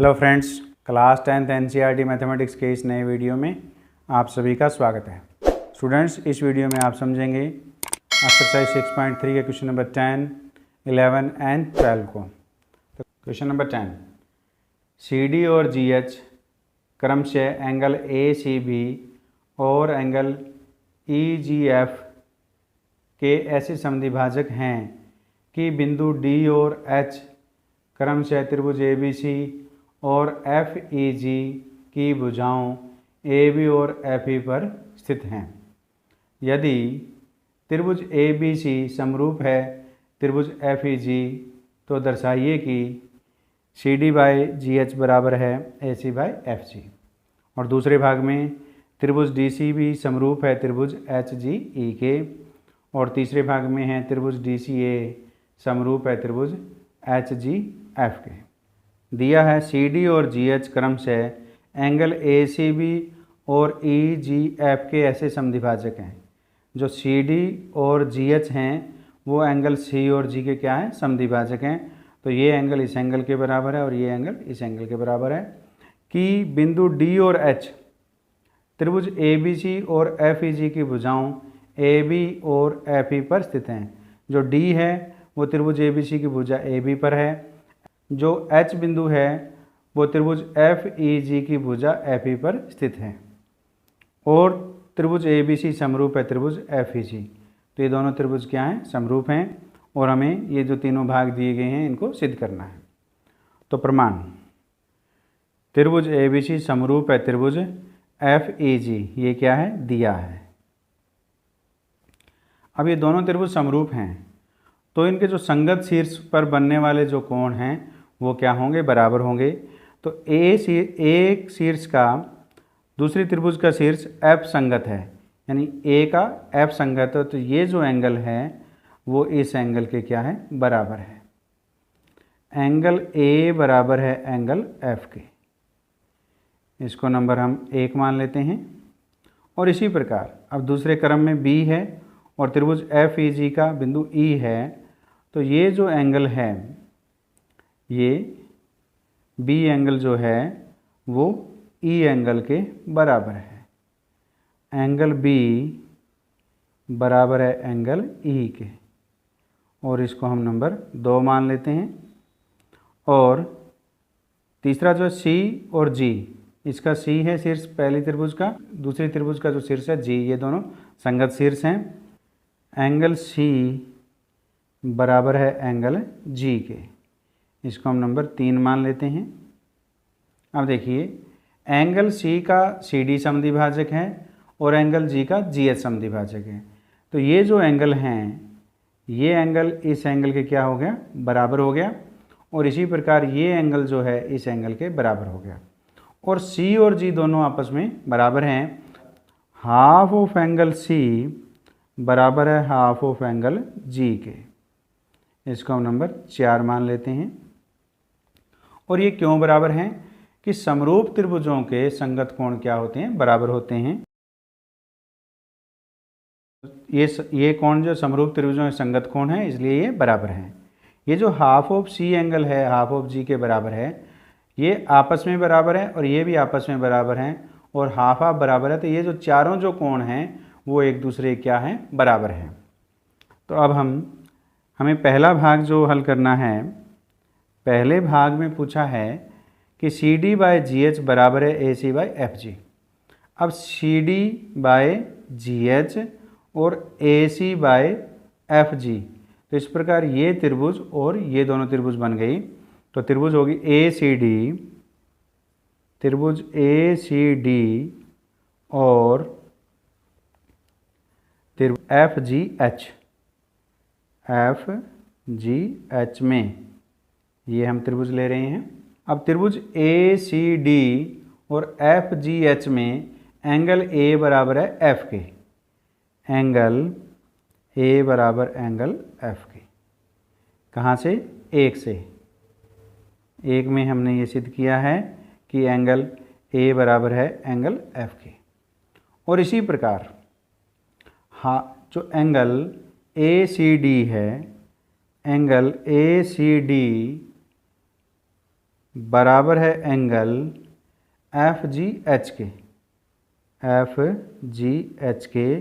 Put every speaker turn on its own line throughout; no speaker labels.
Hello friends, class 10th NCERT mathematics के इस नए वीडियो में आप सभी का स्वागत है। स्टूडेंट्स, इस वीडियो में आप समझेंगे एक्सरसाइज 6.3 के क्वेश्चन नंबर 10, 11 एंड 12 को। तो क्वेश्चन नंबर 10, CD और GH क्रमशः एंगल ACB और एंगल EGF के ऐसे समद्विभाजक हैं कि बिंदु D और H क्रमशः त्रिभुज ABC और FEG की भुजाओं AB और FE पर स्थित हैं। यदि त्रिभुज ABC समरूप है त्रिभुज FEG तो दर्शाइए कि CD बाय GH बराबर है AC बाय FG। और दूसरे भाग में त्रिभुज DCB समरूप है त्रिभुज HGE के, और तीसरे भाग में है त्रिभुज DCA समरूप है त्रिभुज HGF के। दिया है CD और GH क्रमशः एंगल ACB और EGF के ऐसे समद्विभाजक हैं। जो CD और GH हैं वो एंगल C और G के क्या हैं? समद्विभाजक हैं। तो ये एंगल इस एंगल के बराबर है और ये एंगल इस एंगल के बराबर है कि बिंदु D और H त्रिभुज ABC और FEG की भुजाओं AB और FE पर स्थित हैं। जो D है वो त्रिभुज ABC की भुजा AB पर है। जो H बिंदु है वो त्रिभुज FEG की भुजा FE पर स्थित है, और त्रिभुज ABC समरूप है त्रिभुज FEG। तो ये दोनों त्रिभुज क्या हैं? समरूप हैं, और हमें ये जो तीनों भाग दिए गए हैं इनको सिद्ध करना है। तो प्रमाण, त्रिभुज ABC समरूप है त्रिभुज FEG, ये क्या है? दिया है। अब ये दोनों त्रिभुज समरूप हैं तो इनके जो संगत शीर्ष पर बनने वाले जो कोण हैं वो क्या होंगे? बराबर होंगे। तो एक शीर्ष का दूसरी त्रिभुज का शीर्ष F संगत है, यानी A का F संगत है, तो ये जो एंगल है वो इस एंगल के क्या है? बराबर है। एंगल A बराबर है एंगल F के। इसको नंबर हम 1 मान लेते हैं। और इसी प्रकार अब दूसरे क्रम में B है और त्रिभुज FEG का बिंदु E है, तो ये जो एंगल है, ये B एंगल जो है वो E एंगल के बराबर है। एंगल B बराबर है एंगल E के, और इसको हम नंबर 2 मान लेते हैं। और तीसरा जो C और G, इसका C है शीर्ष पहली त्रिभुज का, दूसरी त्रिभुज का जो शीर्ष है G, ये दोनों संगत शीर्ष हैं। एंगल C बराबर है एंगल G के, इसको हम नंबर 3 मान लेते हैं। अब देखिए, एंगल C का CD समद्विभाजक है और एंगल G का GH समद्विभाजक है। तो ये जो एंगल हैं, ये एंगल इस एंगल के क्या हो गया? बराबर हो गया। और इसी प्रकार ये एंगल जो है इस एंगल के बराबर हो गया। और C और G दोनों आपस में बराबर हैं। हाफ ऑफ एंगल C बराबर है हाफ ऑफ एंगल G के, इसको हम नंबर 4 मान लेते हैं। और ये क्यों बराबर हैं? कि समरूप त्रिभुजों के संगत कोण क्या होते हैं? बराबर होते हैं। ये कोण जो समरूप त्रिभुजों के संगत कोण है, इसलिए ये बराबर हैं। ये जो हाफ ऑफ C एंगल है हाफ ऑफ G के बराबर है, ये आपस में बराबर है और ये भी आपस में बराबर हैं, और हाफ हाफ बराबर है। तो ये जो चारों जो कोण हैं वो एक दूसरे क्या हैं? बराबर हैं। तो अब हमें पहला भाग जो हल करना है, पहले भाग में पूछा है कि CD बाय GH बराबर है AC बाय FG। अब CD बाय GH और AC बाय FG, तो इस प्रकार ये त्रिभुज और ये दोनों त्रिभुज बन गई। तो त्रिभुज होगी ACD, त्रिभुज ACD और त्रिभुज FGH में ये हम त्रिभुज ले रहे हैं। अब त्रिभुज ACD और FGH में एंगल A बराबर है F के। एंगल A बराबर एंगल F के, कहाँ से? 1 से। 1 में हमने ये सिद्ध किया है कि एंगल A बराबर है एंगल F के। और इसी प्रकार जो एंगल ACD है, एंगल ACD बराबर है एंगल एफ जी एच के। एफ जी एच के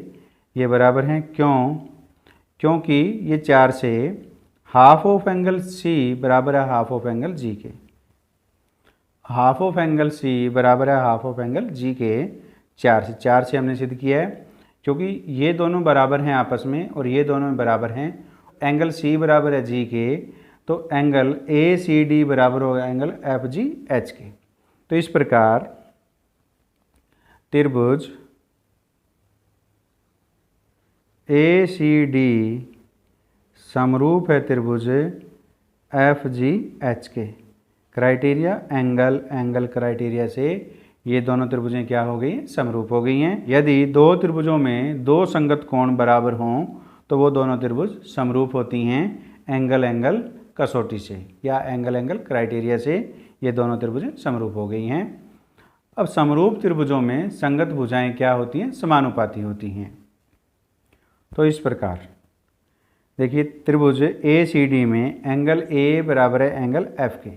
ये बराबर हैं, क्योंकि ये 4 से हाफ ऑफ एंगल सी बराबर है हाफ ऑफ एंगल जी के। हाफ ऑफ एंगल सी बराबर है हाफ ऑफ एंगल जी के 4 से हमने सिद्ध किया है, क्योंकि ये दोनों बराबर हैं आपस में और ये दोनों बराबर हैं। एंगल सी बराबर है जी के, तो एंगल ए सी डी बराबर होगा एंगल एफ जी एच के। तो इस प्रकार त्रिभुज ए सी डी समरूप है त्रिभुज एफ जी एच के। क्राइटेरिया एंगल क्राइटेरिया से ये दोनों त्रिभुजें क्या हो गई, समरूप हो गई हैं। यदि दो त्रिभुजों में दो संगत कोण बराबर हों तो वो दोनों त्रिभुज समरूप होती हैं एंगल कसौटी से या एंगल क्राइटेरिया से ये दोनों त्रिभुजें समरूप हो गई हैं। अब समरूप त्रिभुजों में संगत भुजाएं क्या होती हैं, समानुपाती होती हैं। तो इस प्रकार देखिए त्रिभुज ए सी डी में एंगल ए बराबर है एंगल एफ के,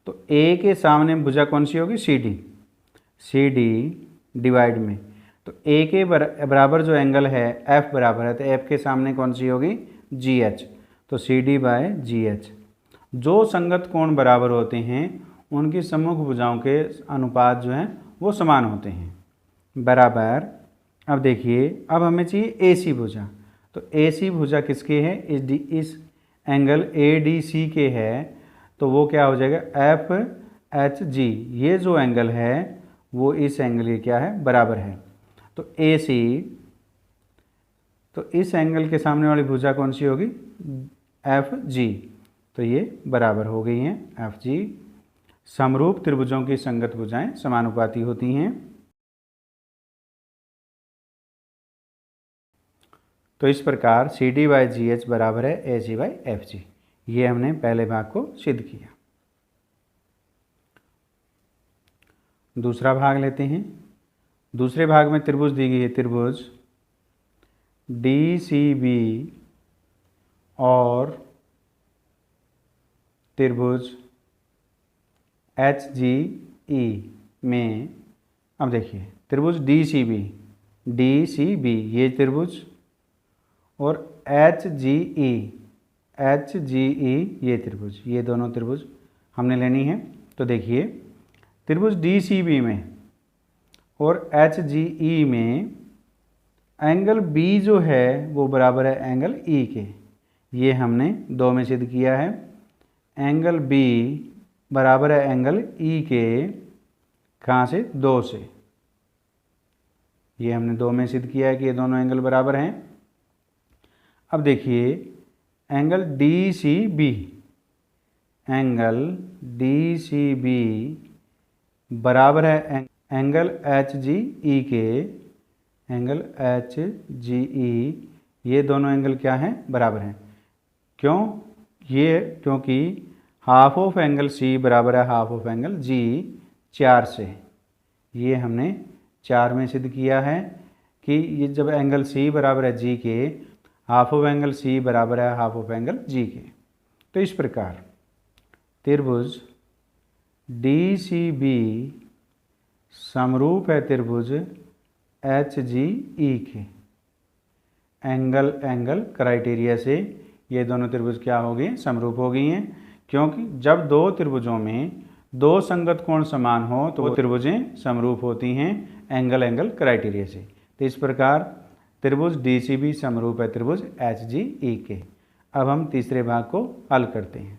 तो ए के सामने भुजा कौन सी होगी, सी डी डिवाइड में, तो ए के बराबर जो एंगल है एफ बराबर है, तो एफ के सामने कौन सी होगी, जी एच, तो C D by G H. जो संगत कोण बराबर होते हैं उनकी सम्मुख भुजाओं के अनुपात जो हैं वो समान होते हैं बराबर। अब देखिए अब हमें चाहिए ए सी भुजा, तो ए सी भुजा किसके है, इस एंगल ए डी सी के है, तो वो क्या हो जाएगा एफ एच जी। ये जो एंगल है वो इस एंगल के क्या है, बराबर है। तो ए सी, तो इस एंगल के सामने वाली भुजा कौन सी होगी, एफ जी, तो ये बराबर हो गई हैं एफ जी। समरूप त्रिभुजों की संगत भुजाएं समानुपाती होती हैं। तो इस प्रकार C D by G H बराबर है ए सी बाई एफ जी। ये हमने पहले भाग को सिद्ध किया। दूसरा भाग लेते हैं। दूसरे भाग में त्रिभुज दी गई है, त्रिभुज डी सी बी और त्रिभुज एच जी ई में, अब देखिए त्रिभुज डी सी बी ये त्रिभुज और एच जी ई ये त्रिभुज, ये दोनों त्रिभुज हमने लेनी है। तो देखिए त्रिभुज डी सी बी में और एच जी ई में एंगल बी जो है वो बराबर है एंगल ई के। ये हमने 2 में सिद्ध किया है। एंगल बी बराबर है एंगल ई के, कहाँ से, 2 से। ये हमने 2 में सिद्ध किया है कि ये दोनों एंगल बराबर हैं। अब देखिए एंगल डी सी बी बराबर है एंगल एच जी ई के। एंगल एच जी ई ये दोनों एंगल क्या हैं, बराबर हैं। क्योंकि हाफ ऑफ एंगल सी बराबर है हाफ ऑफ एंगल जी 4 से। ये हमने 4 में सिद्ध किया है कि ये जब एंगल सी बराबर है जी के, हाफ ऑफ एंगल सी बराबर है हाफ ऑफ एंगल जी के। तो इस प्रकार त्रिभुज डी सी बी समरूप है त्रिभुज एच जी ई के। एंगल क्राइटेरिया से ये दोनों त्रिभुज क्या हो गए, समरूप हो गई हैं। क्योंकि जब दो त्रिभुजों में दो संगत कोण समान हो तो वो त्रिभुजें समरूप होती हैं एंगल क्राइटेरिया से। तो इस प्रकार त्रिभुज डी सी बी समरूप है त्रिभुज एच जी ई के। अब हम तीसरे भाग को हल करते हैं।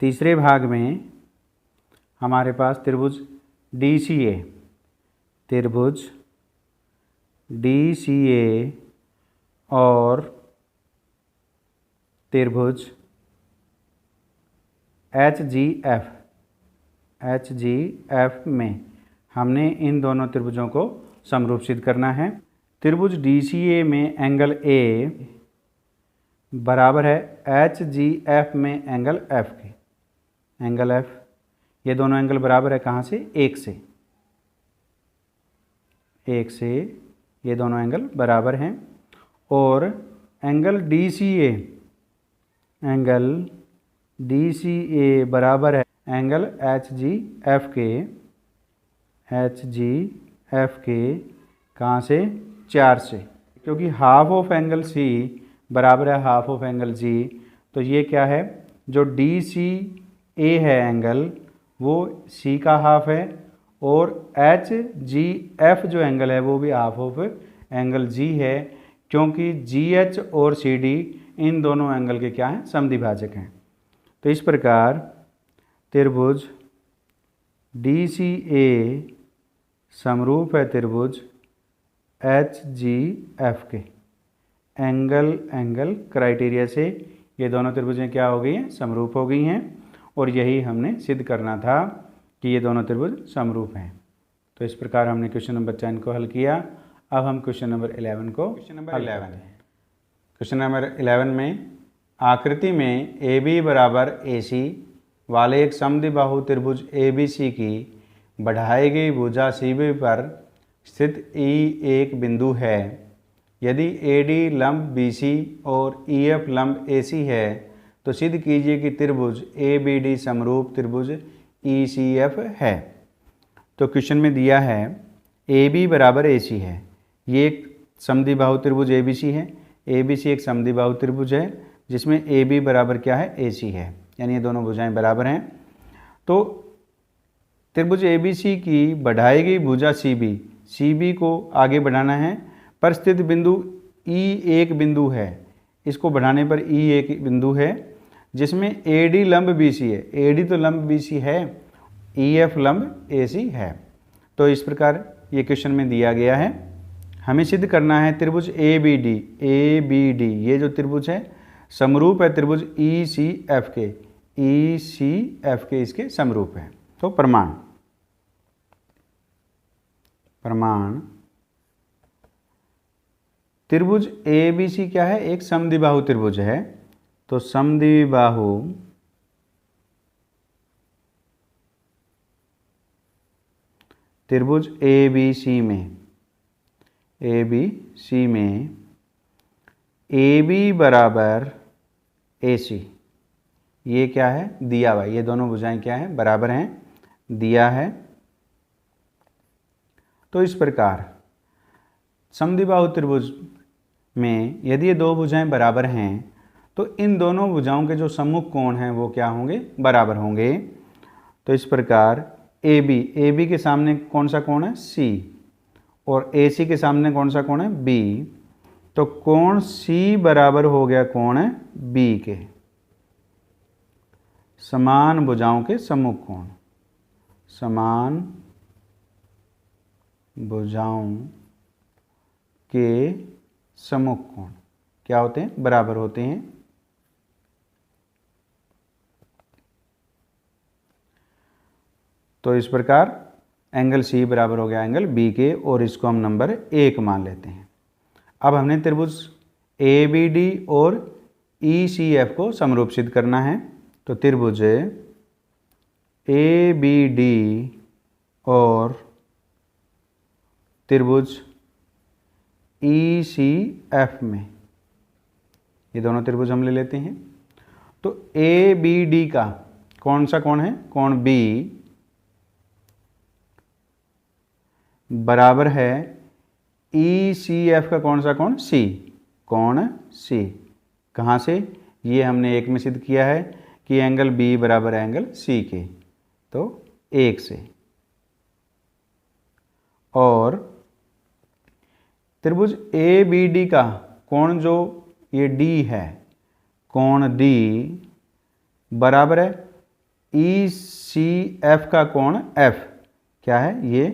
तीसरे भाग में हमारे पास त्रिभुज डी सी ए और त्रिभुज एच जी एफ में हमने इन दोनों त्रिभुजों को समरूप सिद्ध करना है। त्रिभुज डी सी ए में एंगल ए बराबर है एच जी एफ में एंगल एफ के। एंगल एफ, ये दोनों एंगल बराबर है कहाँ से, 1 से ये दोनों एंगल बराबर हैं। और एंगल डी सी ए DCA बराबर है एंगल HGF के कहाँ से 4 से, क्योंकि हाफ ऑफ एंगल C बराबर है हाफ ऑफ एंगल G, तो ये क्या है, जो DCA है एंगल वो C का हाफ है और HGF जो एंगल है वो भी हाफ ऑफ एंगल G है, क्योंकि GH और CD इन दोनों एंगल के क्या हैं, समद्विभाजक हैं। तो इस प्रकार त्रिभुज DCA समरूप है त्रिभुज HGF के एंगल क्राइटेरिया से ये दोनों त्रिभुजें क्या हो गई हैं, समरूप हो गई हैं, और यही हमने सिद्ध करना था कि ये दोनों त्रिभुज समरूप हैं। तो इस प्रकार हमने क्वेश्चन नंबर 10 को हल किया। अब हम क्वेश्चन नंबर 11 को क्वेश्चन नंबर 11 में आकृति में AB बराबर AC वाले एक समद्विबाहु त्रिभुज ABC की बढ़ाई गई भुजा CB पर स्थित E एक बिंदु है। यदि AD लंब BC और EF लंब AC है तो सिद्ध कीजिए कि त्रिभुज ABD समरूप त्रिभुज ECF है। तो क्वेश्चन में दिया है AB बराबर AC है, ये एक समद्विबाहु त्रिभुज ABC है। ABC एक समद्विबाहु त्रिभुज है जिसमें AB बराबर क्या है, AC है, यानी ये दोनों भुजाएं बराबर हैं। तो त्रिभुज ABC की बढ़ाई गई भुजा CB को आगे बढ़ाना है, पर स्थित बिंदु E एक बिंदु है, इसको बढ़ाने पर E एक बिंदु है जिसमें AD लंब BC है। AD तो लंब BC है, EF लंब AC है। तो इस प्रकार ये क्वेश्चन में दिया गया है। हमें सिद्ध करना है त्रिभुज ABD ये जो त्रिभुज है समरूप है त्रिभुज ECF के इसके समरूप है। तो प्रमाण त्रिभुज ABC क्या है, एक समद्विबाहु त्रिभुज है। तो समद्विबाहु त्रिभुज ABC में AB बराबर AC, ये क्या है, दिया हुआ, ये दोनों भुजाएं क्या है, बराबर हैं, दिया है। तो इस प्रकार समद्विबाहु त्रिभुज में यदि ये दो भुजाएं बराबर हैं तो इन दोनों भुजाओं के जो सम्मुख कोण हैं वो क्या होंगे, बराबर होंगे। तो इस प्रकार AB के सामने कौन सा कोण है, C, और AC के सामने कौन सा कोण है, B। तो कोण C बराबर हो गया कोण B के, समान भुजाओं के सम्मुख कोण, समान भुजाओं के सम्मुख कोण क्या होते हैं, बराबर होते हैं। तो इस प्रकार एंगल C बराबर हो गया एंगल B के, और इसको हम नंबर 1 मान लेते हैं। अब हमने त्रिभुज ABD और ECF को समरूप सिद्ध करना है। तो त्रिभुज ABD और त्रिभुज ECF में ये दोनों त्रिभुज हम ले लेते हैं। तो ABD का कौन सा कोण है, कोण B बराबर है ECF का कौन सा कोण, C, कोण C। कहाँ से, ये हमने एक में सिद्ध किया है कि एंगल B बराबर है एंगल C के, तो 1 से। और त्रिभुज ABD का कोण जो ये D है, कोण D बराबर है ECF का कोण F, क्या है, ये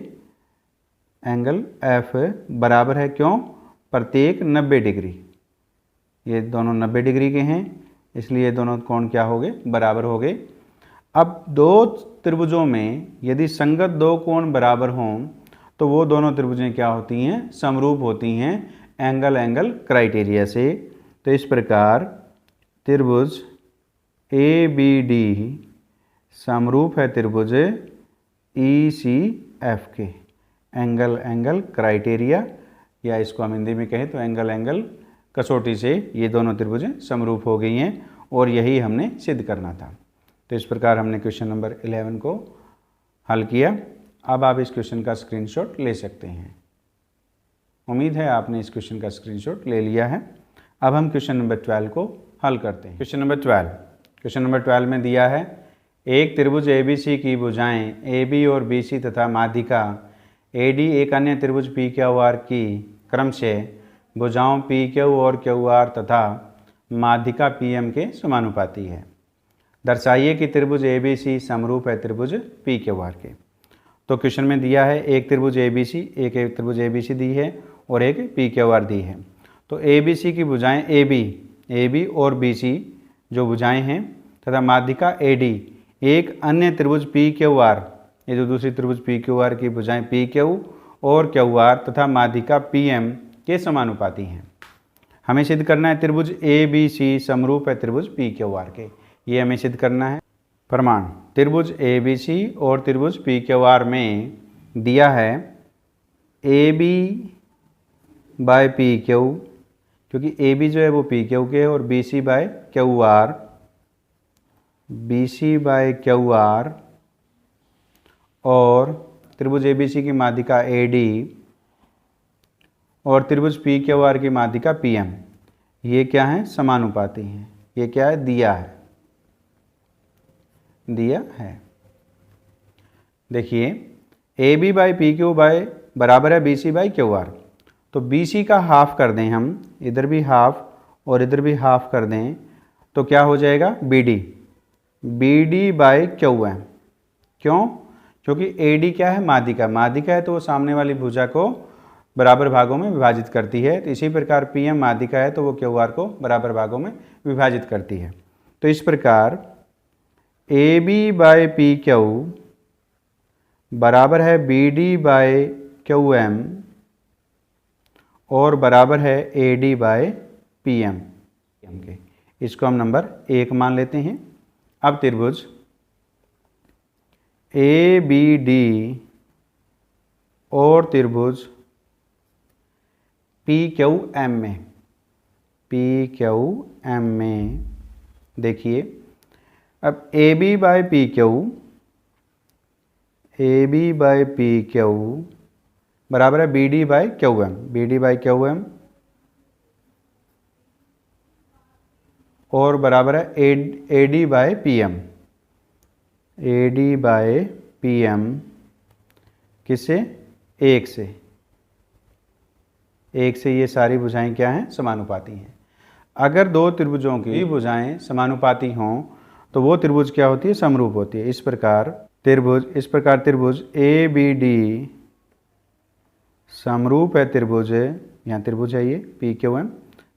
एंगल F बराबर है, क्यों, प्रत्येक 90 डिग्री, ये दोनों 90 डिग्री के हैं, इसलिए ये दोनों कोण क्या हो गए, बराबर हो गए। अब दो त्रिभुजों में यदि संगत दो कोण बराबर हों तो वो दोनों त्रिभुजें क्या होती हैं, समरूप होती हैं एंगल क्राइटेरिया से। तो इस प्रकार त्रिभुज ABD समरूप है त्रिभुज ECF के एंगल क्राइटेरिया, या इसको हम हिंदी में कहें तो एंगल कसौटी से ये दोनों त्रिभुजें समरूप हो गई हैं और यही हमने सिद्ध करना था। तो इस प्रकार हमने क्वेश्चन नंबर 11 को हल किया। अब आप इस क्वेश्चन का स्क्रीनशॉट ले सकते हैं। उम्मीद है आपने इस क्वेश्चन का स्क्रीनशॉट ले लिया है। अब हम क्वेश्चन नंबर 12 को हल करते हैं। क्वेश्चन नंबर 12 में दिया है एक त्रिभुज ABC की भुजाएं AB और BC तथा माध्यिका AD एक अन्य त्रिभुज PQR की क्रम से भुजाओं PQ और QR तथा माध्यिका PM के समानुपाती है। दर्शाइए कि त्रिभुज ABC समरूप है त्रिभुज PQR के। तो क्वेश्चन में दिया है एक त्रिभुज ABC, एक त्रिभुज ABC दी है और एक PQR दी है। तो ABC की भुजाएं AB और BC जो भुजाएं हैं तथा माध्यिका AD एक अन्य त्रिभुज PQR, ये जो दूसरी त्रिभुज PQR की भुजाएं PQ और QR तथा माध्यिका PM के समानुपाती हैं। हमें सिद्ध करना है त्रिभुज ABC समरूप है त्रिभुज PQR के, ये हमें सिद्ध करना है। प्रमाण त्रिभुज ABC और त्रिभुज PQR में दिया है AB बाय PQ, क्योंकि AB जो है वो PQ के है, और BC बाय QR और त्रिभुज ABC की माध्यिका AD और त्रिभुज PQR की माध्यिका PM, ये क्या है? समानुपाती हैं। ये क्या है? दिया है। देखिए AB बाई PQ बाय बराबर है BC बाई QR। तो BC का हाफ कर दें हम, इधर भी हाफ और इधर भी हाफ कर दें, तो क्या हो जाएगा? BD by QM। क्यों? क्योंकि AD क्या है? माध्यिका है, तो वो सामने वाली भुजा को बराबर भागों में विभाजित करती है। तो इसी प्रकार PM माध्यिका है, तो वो QR को बराबर भागों में विभाजित करती है। तो इस प्रकार AB बाय PQ बराबर है BD बाय QM और बराबर है AD बाय PM के। इसको हम नंबर 1 मान लेते हैं। अब त्रिभुज ABD और त्रिभुज PQM में देखिए, अब AB बाय PQ बराबर है BD बाय QM और बराबर है AD बाय PM किससे? 1 से ये सारी भुजाएं क्या हैं? समानुपाती हैं। अगर दो त्रिभुजों की भुजाएं समानुपाती हों तो वो त्रिभुज क्या होती है? समरूप होती है। इस प्रकार त्रिभुज ABD समरूप है त्रिभुज, यहाँ त्रिभुज है ये PQM,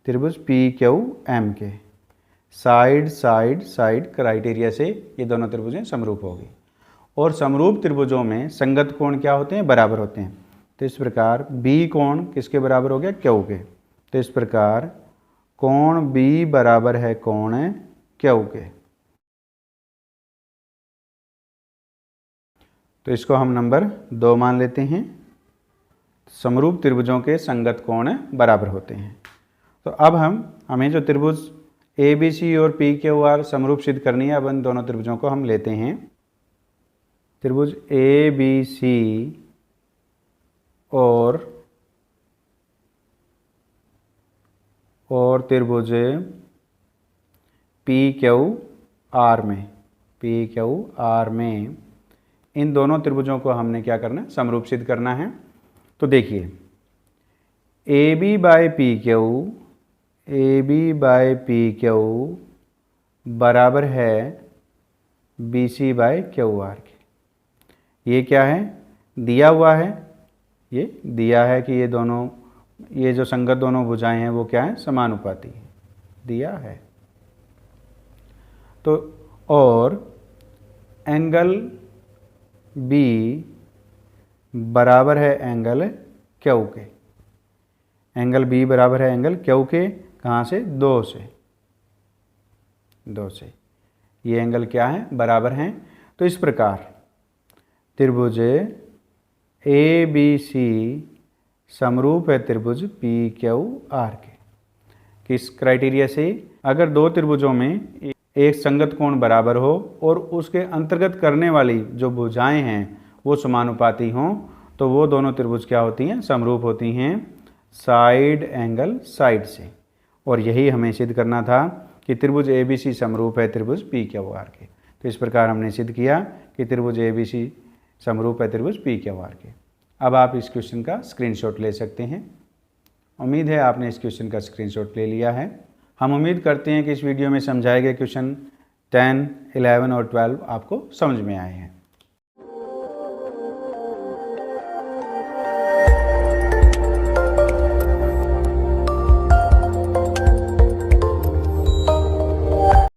त्रिभुज PQM के साइड क्राइटेरिया से ये दोनों त्रिभुजें समरूप होगी। और समरूप त्रिभुजों में संगत कोण क्या होते हैं? बराबर होते हैं। तो इस प्रकार B कोण किसके बराबर हो गया? Q के। तो इस प्रकार कोण B बराबर है कोण Q के। तो इसको हम नंबर 2 मान लेते हैं। समरूप त्रिभुजों के संगत कोण बराबर होते हैं। तो अब हमें जो त्रिभुज ABC और PQR समरूप सिद्ध करनी है, अब इन दोनों त्रिभुजों को हम लेते हैं। त्रिभुज ABC और त्रिभुज PQR में इन दोनों त्रिभुजों को हमने क्या करना है? समरूप सिद्ध करना है। तो देखिए AB बाय PQ बराबर है BC बाय QR के। ये क्या है? दिया हुआ है। ये दिया है कि ये जो संगत दोनों भुजाएं हैं वो क्या है? समानुपाती है, दिया है। तो और एंगल B बराबर है एंगल Q के। एंगल B बराबर है एंगल Q के। कहाँ से? 2 से। ये एंगल क्या है? बराबर हैं। तो इस प्रकार त्रिभुज ABC समरूप है त्रिभुज PQR के। किस क्राइटेरिया से? अगर दो त्रिभुजों में एक संगत कोण बराबर हो और उसके अंतर्गत करने वाली जो भुजाएं हैं वो समानुपाती हों तो वो दोनों त्रिभुज क्या होती हैं, समरूप होती हैं साइड एंगल साइड से। और यही हमें सिद्ध करना था कि त्रिभुज ABC समरूप है त्रिभुज PQR के। तो इस प्रकार हमने सिद्ध किया कि त्रिभुज ABC समरूप है त्रिभुज PQR के। अब आप इस क्वेश्चन का स्क्रीनशॉट ले सकते हैं। उम्मीद है आपने इस क्वेश्चन का स्क्रीनशॉट ले लिया है। हम उम्मीद करते हैं कि इस वीडियो में समझाए गए क्वेश्चन 10, 11 और 12 आपको समझ में आए हैं।